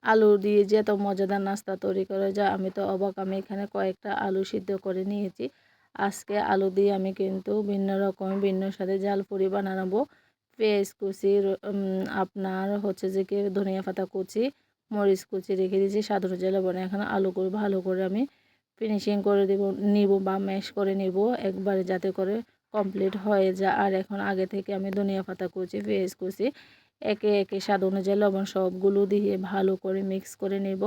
আলু দিয়ে যে এত মজাদার নাস্তা তৈরি করে যা আমি তো অবাক। আমি এখানে কয়েকটা আলু সিদ্ধ করে নিয়েছি। আজকে আলু দিয়ে আমি কিন্তু ভিন্ন রকম ভিন্ন সাথে জাল পুরি বানাবো। পেঁয়াজ কুচি, আপনার হচ্ছে যে কি ধনিয়া পাতা কুচি, মরিচ কুচি রেখে দিয়েছি স্বাদ অনুযায়ী লবণ। এখন আলু করে ভালো করে আমি ফিনিশিং করে নিব বা ম্যাশ করে নিব একবারে, যাতে করে কমপ্লিট হয়ে যায়। আর এখন আগে থেকে আমি ধনিয়া পাতা কুচি, পেঁয়াজ কুচি একে একে স্বাদ অনুযায়ী লবণ সবগুলো দিয়ে ভালো করে মিক্স করে নেব।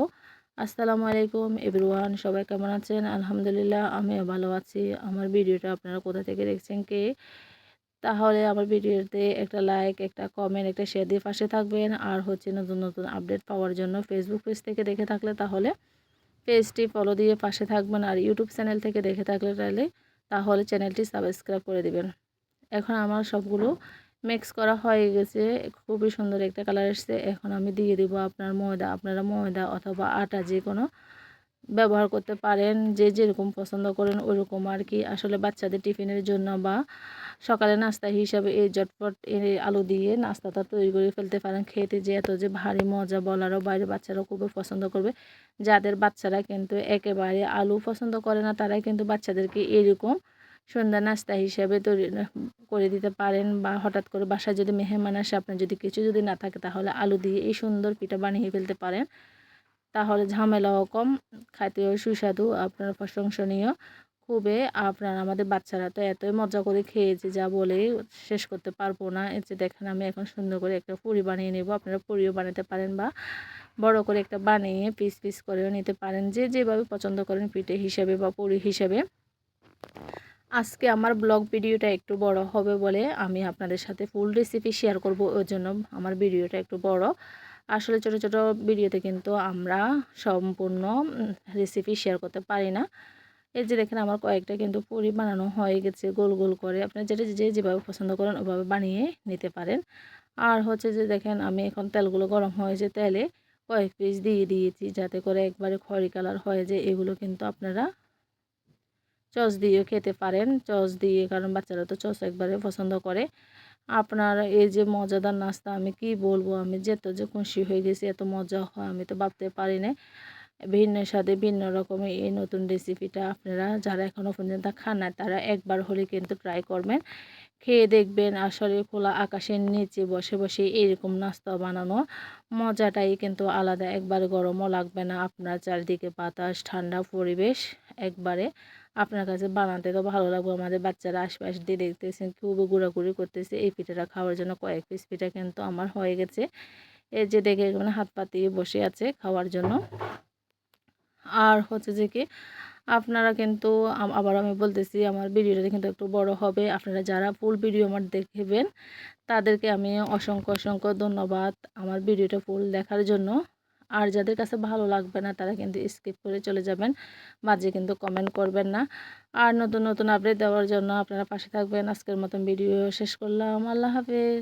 আসসালামু আলাইকুম এভরিওয়ান, সবাই কেমন আছেন? আলহামদুলিল্লাহ আমিও ভালো আছি। আমার ভিডিওটা আপনারা কোথা থেকে দেখছেন কে? তাহলে আমার ভিডিওতে একটা লাইক, একটা কমেন্ট, একটা শেয়ার দিয়ে পাশে থাকবেন। আর হচ্ছে নতুন নতুন আপডেট পাওয়ার জন্য ফেসবুক পেজ থেকে দেখে থাকলে তাহলে পেজটি ফলো দিয়ে পাশে থাকবেন। আর ইউটিউব চ্যানেল থেকে দেখে থাকলে তাহলে চ্যানেলটি সাবস্ক্রাইব করে দিবেন। এখন আমার সবগুলো মিক্স করা হয়ে গেছে, খুবই সুন্দর একটা কালার এসছে। এখন আমি দিয়ে দিব আপনার ময়দা। আপনারা ময়দা অথবা আটা যে কোনো ব্যবহার করতে পারেন, যে যেরকম পছন্দ করেন ওইরকম আর কি। আসলে বাচ্চাদের টিফিনের জন্য বা সকালে নাস্তা হিসাবে এই ঝটপট আলু দিয়ে নাস্তাটা তৈরি করে ফেলতে পারেন। খেতে যে এত যে ভারী মজা বলারও বাইরে, বাচ্চারা খুবই পছন্দ করবে। যাদের বাচ্চারা কিন্তু একেবারে আলু পছন্দ করে না, তারাই কিন্তু বাচ্চাদেরকে এরকম সন্ধ্যা নাস্তা হিসাবে তৈরি করে দিতে পারেন। বা হঠাৎ করে বাসায় যদি মেহমান আসে, আপনার যদি কিছু যদি না থাকে, তাহলে আলু দিয়ে এই সুন্দর পিঠা বানিয়ে ফেলতে পারেন। তাহলে ঝামেলাও কম, খাইতেও সুস্বাদু, আপনার প্রশংসনীয় খুবই। আপনার আমাদের বাচ্চারা তো এতই মজা করে খেয়েছে যা বলে শেষ করতে পারবো না। এই যে দেখেন আমি এখন সুন্দর করে একটা পুরি বানিয়ে নেব। আপনারা পুরিও বানাতে পারেন বা বড় করে একটা বানিয়ে পিস পিস করেও নিতে পারেন, যে যেভাবে পছন্দ করেন পিঠে হিসেবে বা পুরি হিসেবে। আজকে আমার ব্লগ ভিডিওটা একটু বড় হবে বলে আমি আপনাদের সাথে ফুল রেসিপি শেয়ার করব, ওই জন্য আমার ভিডিওটা একটু বড়। আসলে ছোট ছোট ভিডিওতে কিন্তু আমরা সম্পূর্ণ রেসিপি শেয়ার করতে পারি না। এই যে দেখেন আমার কয়েকটা কিন্তু পুরি বানানো হয়ে গেছে গোল গোল করে। আপনারা যেটা যে যেভাবে পছন্দ করেন ওভাবে বানিয়ে নিতে পারেন। আর হচ্ছে যে দেখেন আমি এখন তেলগুলো গরম হয়েছে, তেলে কয়েক পিস দিয়ে দিয়েছি যাতে করে একবারে খয়েরি কালার হয়ে যায়। এগুলো কিন্তু আপনারা সস দিয়েও খেতে পারেন, সস দিয়ে, কারণ বাচ্চারা তো সস একবারে পছন্দ করে। আপনার এই যে মজাদার নাস্তা আমি কি বলবো, আমি যে খুশি হয়ে গেছি, এত মজা হয় আমি তো ভাবতে পারি না। ভিন্ন স্বাদে ভিন্ন রকমের এই নতুন রেসিপিটা আপনারা যারা এখনও পর্যন্ত খান না, তারা একবার হলে কিন্তু ট্রাই করবেন, খেয়ে দেখবেন। আসলে খোলা আকাশের নিচে বসে বসে এরকম নাস্তা বানানো মজাটাই কিন্তু আলাদা। একবারে গরমও লাগবে না, আপনার চারিদিকে বাতাস, ঠান্ডা পরিবেশ একবারে। আপনার কাছে বানাতে তো ভালো লাগবে। আমাদের বাচ্চারা আশপাশ দিয়ে দেখতেছেন খুবই ঘোরাঘুরি করতেছে এই পিঠাটা খাওয়ার জন্য। কয়েক পিস পিঠা কিন্তু আমার হয়ে গেছে। এই যে দেখে মানে হাত পাতিয়ে বসে আছে খাওয়ার জন্য। আর হচ্ছে যে কি আপনারা কিন্তু আবার আমি বলতেছি আমার ভিডিওটা কিন্তু একটু বড় হবে। আপনারা যারা ফুল ভিডিও আমার দেখবেন তাদেরকে আমি অসংখ্য অসংখ্য ধন্যবাদ আমার ভিডিওটা ফুল দেখার জন্য। আর যাদের কাছে ভালো লাগবে না তারা কিন্তু স্কিপ করে চলে যাবেন, মাঝে কিন্তু কমেন্ট করবেন না। আর নতুন নতুন আপডেট দেওয়ার জন্য আপনারা পাশে থাকবেন। আজকের মতন ভিডিও শেষ করলাম। আল্লাহ হাফেজ।